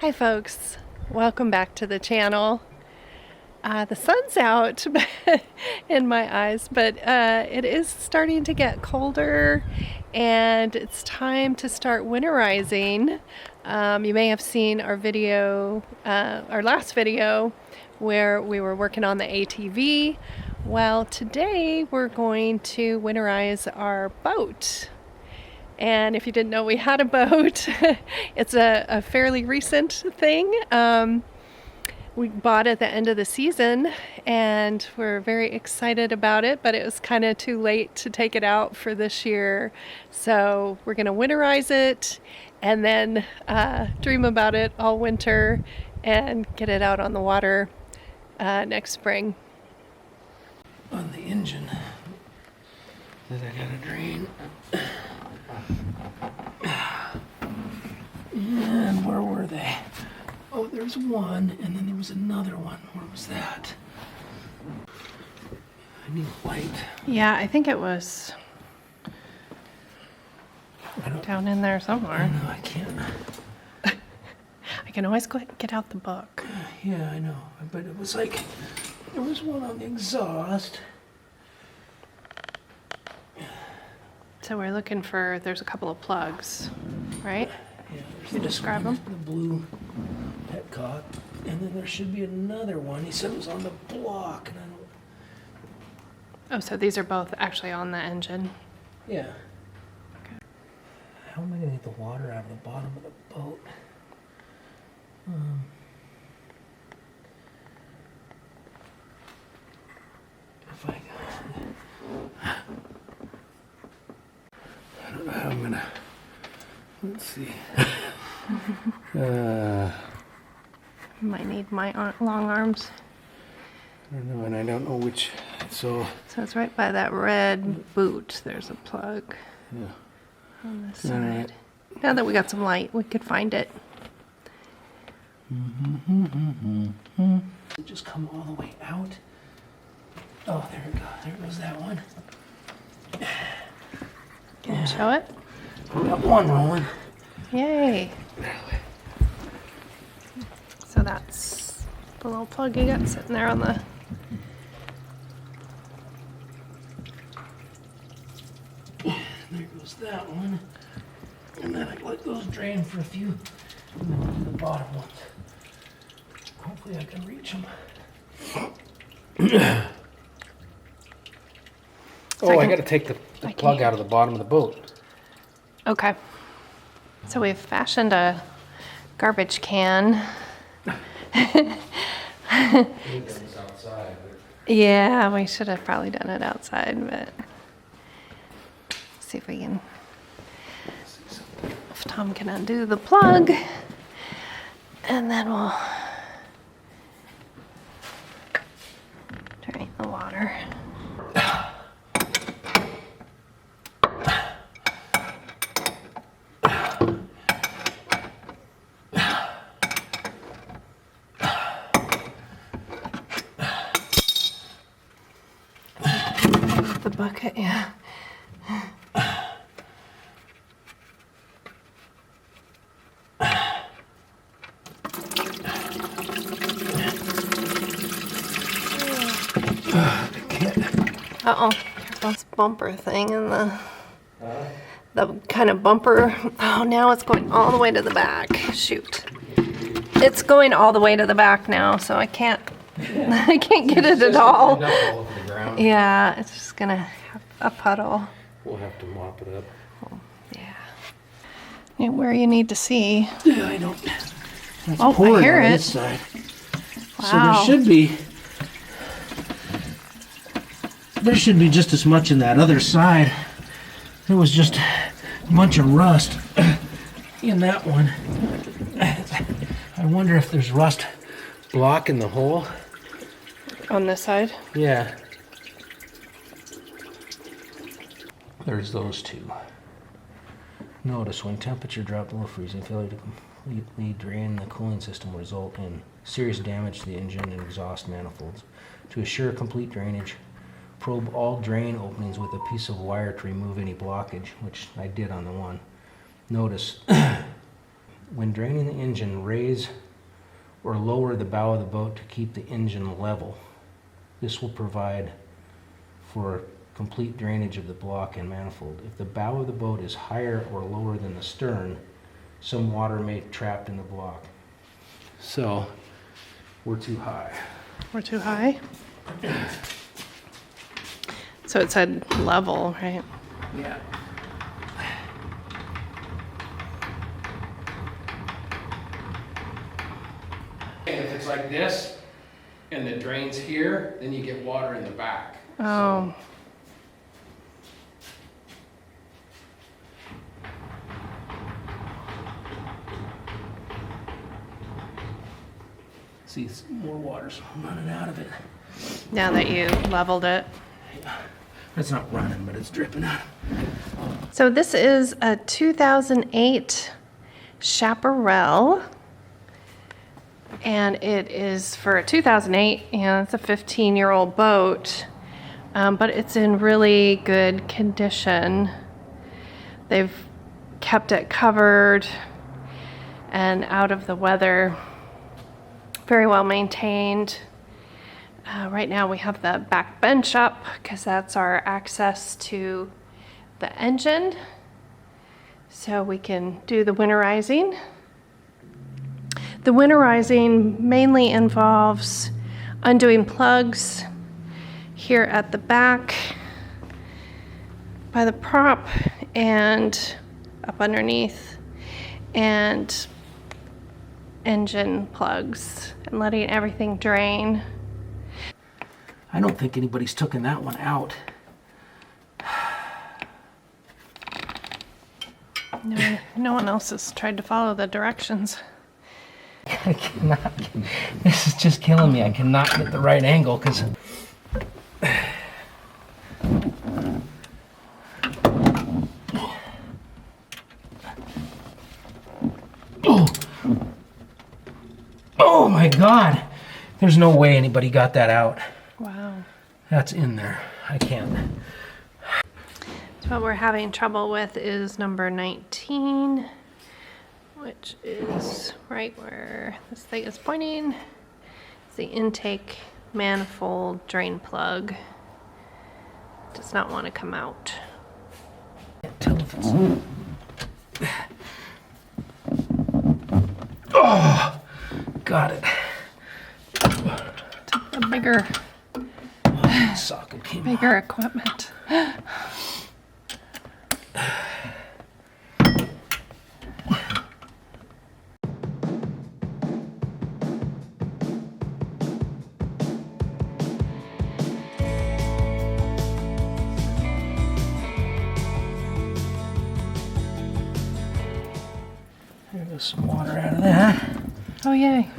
Hi folks, welcome back to the channel. The sun's out in my eyes, but it is starting to get colder and it's time to start winterizing. You may have seen our video, our last video, where we were working on the ATV. Well, today we're going to winterize our boat. And if you didn't know we had a boat, it's a fairly recent thing. We bought it at the end of the season and we're very excited about it, but it was kind of too late to take it out for this year. So we're going to winterize it and then dream about it all winter and get it out on the water next spring. On the engine that I gotta drain. And where were they? Oh, there's one, and then there was another one. Where was that? I need a light. Yeah, I think it was down in there somewhere. No, I can't. I can always get out the book. Yeah, I know. But it was like, there was one on the exhaust. So we're looking for, there's a couple of plugs, right? Yeah, Can you describe them? The blue petcock. And then there should be another one. He said it was on the block. And I don't... Oh, so these are both actually on the engine. Yeah. Okay. How am I going to get the water out of the bottom of the boat? If I don't know how I'm gonna. Let's see. Might need my long arms. I don't know, and I don't know which. So it's right by that red boot. There's a plug yeah. on this side. Now that we got some light, we could find it. It just come all the way out. Oh, there it goes. There goes that one. Can you show it? We got one rolling. Yay! So that's the little plug you got sitting there on the. There goes that one. And then I let those drain for a few. And then I'll do the bottom ones. Hopefully I can reach them. I gotta take the plug out of the bottom of the boat. Okay. So we've fashioned a garbage can. Yeah, we should have probably done it outside, but see if we can. If Tom can undo the plug, and then we'll drain the water. The bucket, yeah. Uh-oh, careful, this bumper thing and the kind of bumper. Oh, now it's going all the way to the back. Shoot. It's going all the way to the back now, so I can't get it at all. Yeah, it's just gonna have a puddle. We'll have to mop it up. Oh, yeah. And where you need to see. Yeah, I don't. That's Oh, I hear on it. This side. Wow. So there should be just as much in that other side. There was just a bunch of rust in that one. I wonder if there's rust blocking the hole. On this side? Yeah. There's those two. Notice when temperature dropped below freezing, failure to completely drain the cooling system will result in serious damage to the engine and exhaust manifolds. To assure complete drainage, probe all drain openings with a piece of wire to remove any blockage, which I did on the one. Notice When draining the engine, raise or lower the bow of the boat to keep the engine level. This will provide for complete drainage of the block and manifold. If the bow of the boat is higher or lower than the stern, some water may be trapped in the block. So we're too high. We're too high? So it said level, right? Yeah. If it's like this and the drain's here, then you get water in the back. Oh. See, more water's running out of it. Now that you leveled it. Yeah. It's not running, but it's dripping out. So this is a 2008 Chaparral. And it is for a 2008, it's a 15-year-old boat, but it's in really good condition. They've kept it covered and out of the weather. Very well maintained. Right now we have the back bench up because that's our access to the engine. So we can do the winterizing. The winterizing mainly involves undoing plugs here at the back by the prop and up underneath, and engine plugs, and letting everything drain. I don't think anybody's taken that one out. No one else has tried to follow the directions. I cannot. This is just killing me. I cannot get the right angle because. Oh my God! There's no way anybody got that out. Wow. That's in there. I can't. So what we're having trouble with is number 19. Which is right where this thing is pointing. It's the intake manifold drain plug. Does not want to come out. Oh, got it. A bigger Socket came bigger equipment. There goes some water out of that. Oh yay.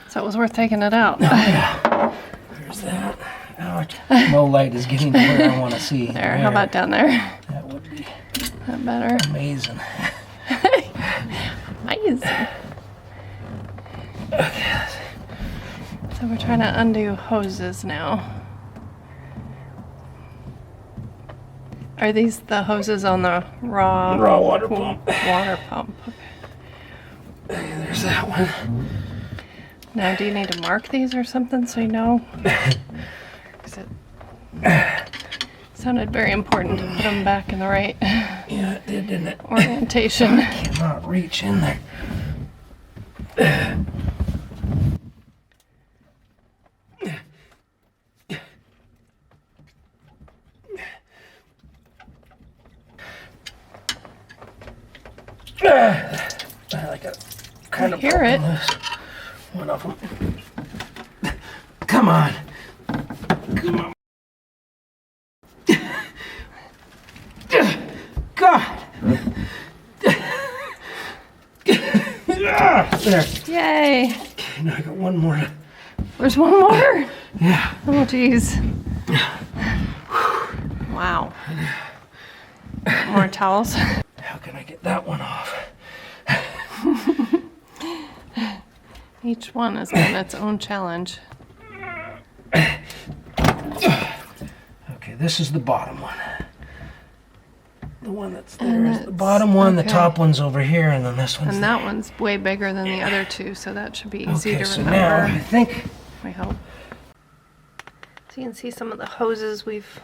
So it was worth taking it out. Oh, yeah. There's that. Ouch. No light is getting to where I want to see. There, how about down there? That would be That better? amazing. Amazing. So we're trying to undo hoses now. Are these the hoses on the raw water pump? Water pump. Okay, there's that one. Now, do you need to mark these or something so you know? 'Cause it sounded very important to put them back in the right Yeah, it did, didn't it? orientation. I cannot reach in there. I got kind I of hear it. One of them. Come on. Come on. God. There. Yay! Okay, now I got one more. There's one more? Yeah. Oh, geez. Wow. More towels. How can I get that one off? Each one has been its own challenge. Okay, this is the bottom one. The one that's there is the bottom one, the top one's over here, and then this one's And that one's way bigger than the other two, so that should be easy to so remember. now I think I hope. So you can see some of the hoses we've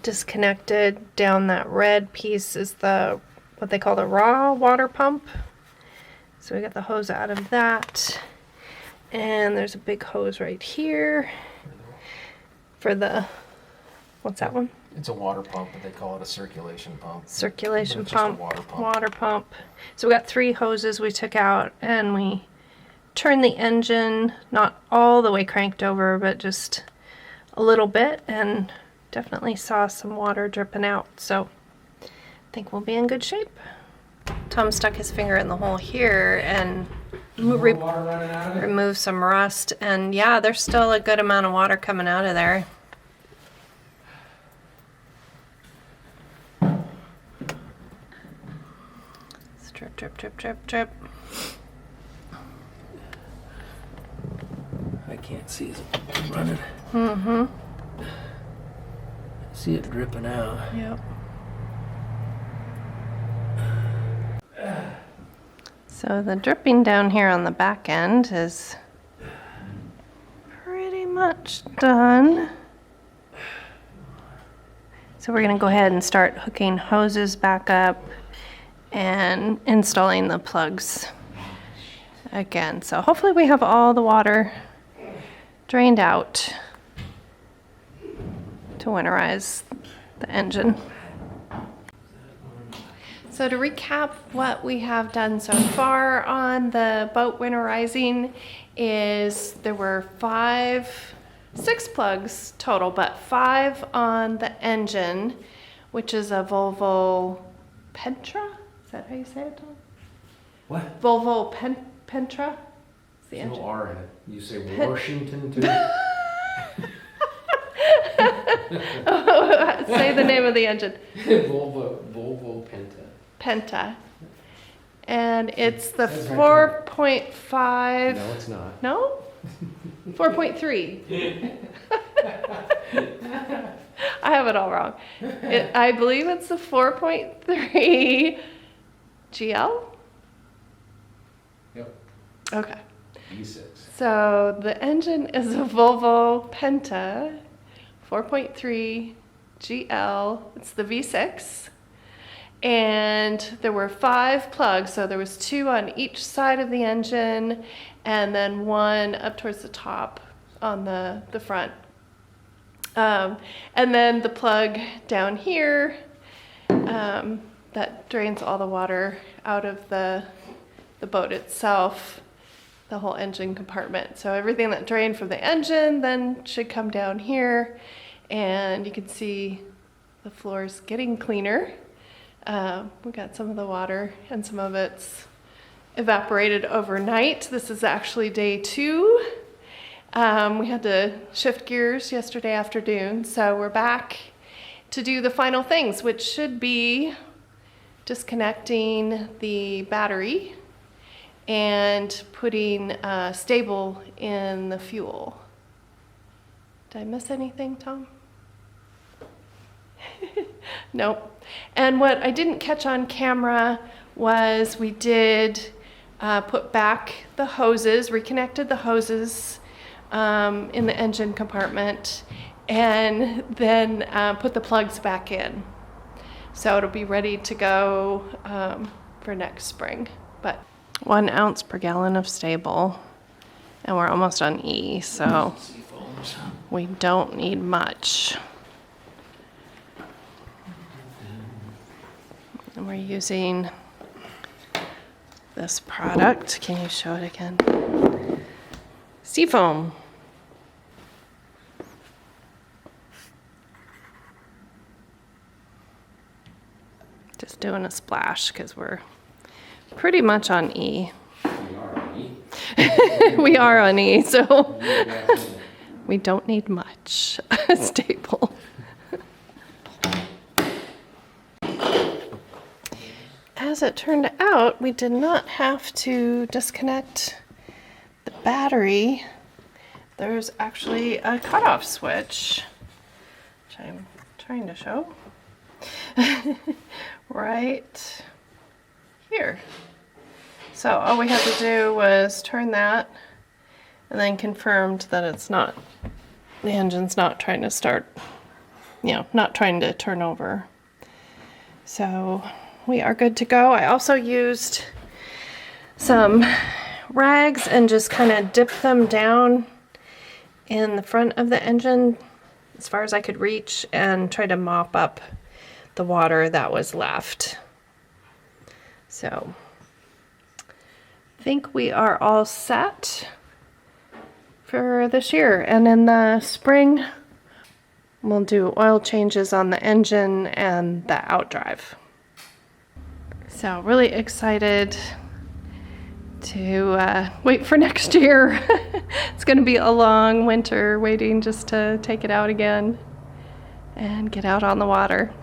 disconnected. Down that red piece is the what they call the raw water pump. So we got the hose out of that. And there's a big hose right here for the, what's that one? it's a water pump, but they call it a circulation pump. Circulation It's just a pump, water pump. water pump. So we got 3 hoses we took out, and we turned the engine, not all the way cranked over, but just a little bit, and definitely saw some water dripping out. So I think we'll be in good shape. Tom stuck his finger in the hole here and remove some rust, and yeah, there's still a good amount of water coming out of there. It's drip, drip, drip, drip, drip. I can't see it running. Mm-hmm. See it dripping out. Yep. So the dripping down here on the back end is pretty much done. So we're going to go ahead and start hooking hoses back up and installing the plugs again. So hopefully we have all the water drained out to winterize the engine. So to recap what we have done so far on the boat winterizing is there were 6 plugs total, but 5 on the engine, which is a Volvo Penta. Is that how you say it, Tom? What? Volvo Penta? No R in it. You say Washington too? Say the name of the engine. Volvo Penta. Penta. And it's the That's right 4.5. No, it's not. No? 4.3. I have it all wrong. I believe it's the 4.3 GL? Yep. Okay. V6. So the engine is a Volvo Penta 4.3 GL. It's the V6. And there were 5 plugs, so there was 2 on each side of the engine, and then 1 up towards the top on the front. And then the plug down here that drains all the water out of the boat itself, the whole engine compartment. So everything that drained from the engine then should come down here, and you can see the floor's getting cleaner. We got some of the water, and some of it's evaporated overnight. This is actually day 2. We had to shift gears yesterday afternoon, so we're back to do the final things, which should be disconnecting the battery and putting stable in the fuel. Did I miss anything, Tom? Nope. And what I didn't catch on camera was we did put back the hoses, reconnected the hoses in the engine compartment, and then put the plugs back in. So it'll be ready to go for next spring. But 1 ounce per gallon of stable, and we're almost on E, so we don't need much. And we're using this product. Can you show it again? Seafoam. Just doing a splash because we're pretty much on E. We are on E. We are on E, so we don't need much stable. As it turned out, we did not have to disconnect the battery. There's actually a cutoff switch, which I'm trying to show. right here. So all we had to do was turn that and then confirmed that it's not, the engine's not trying to start, you know, not trying to turn over. So we are good to go. I also used some rags and just kind of dipped them down in the front of the engine as far as I could reach and try to mop up the water that was left. So I think we are all set for this year, and in the spring we'll do oil changes on the engine and the outdrive. So really excited to wait for next year. It's going to be a long winter waiting just to take it out again and get out on the water.